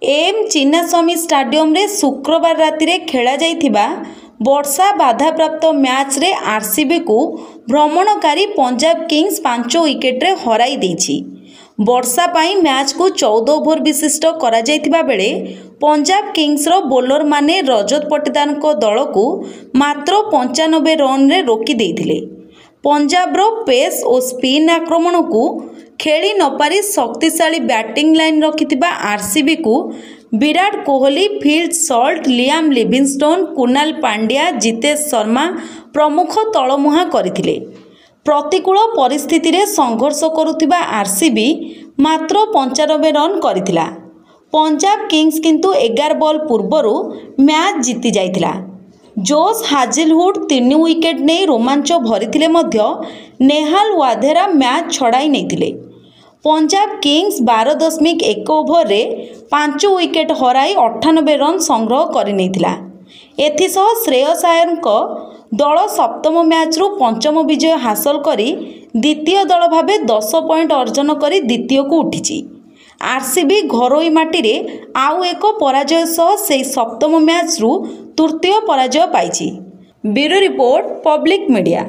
M Chinnaswamy stadium रे शुक्रवार राति रे खेला जाइथिबा वर्षा बाधाप्राप्त मैच रे आरसीबी को भ्रमणकारी पंजाब किंग्स 5 विकेट रे हराई देछि। वर्षा पाई मैच को 14 ओभर विशिष्ट करा जाइथिबा बेले पंजाब किंग्स रो बोलर माने रजत पट्टीदार को दल को मात्र 95 रन रे रोकी देइथिले। पंजाब रो पेस और स्पिन आक्रमण को खेली न पारी शक्तिशाली बैटिंग लाइन रखिथिबा आरसीबी को Virat Kohli, Phil Salt, Liam Livingstone, Krunal Pandya, Jitesh Sharma प्रमुख तलमुहा करथिले। प्रतिकूल परिस्थिति रे संघर्ष करुथिबा आरसीबी मात्र 95 रन करथिला। पंजाब किंग्स किंतु 11 बॉल पूर्वरु मैच जीति जाइथिला। जोश हाजेलवुड 3 विकेट नहीं रोमांच भरिथिले मध्य नेहाल वाधेरा मैच छड़ाई नैथिले। पंजाब किंग्स 12.1 ओभर रे 5 विकेट हराई 98 रन संग्रह करि नैथिला। एथिसह श्रेयस आयर दल सप्तम मैच रु पंचम विजय हासिल करी द्वितीय दल भावे 10 पॉइंट अर्जन करी द्वितीय को उठिछि। आरसीबी घरोई माटी रे आउ एक पराजय सह से सप्तम मैच रु तृतीय पराजय पाइछि। Bureau report, public media.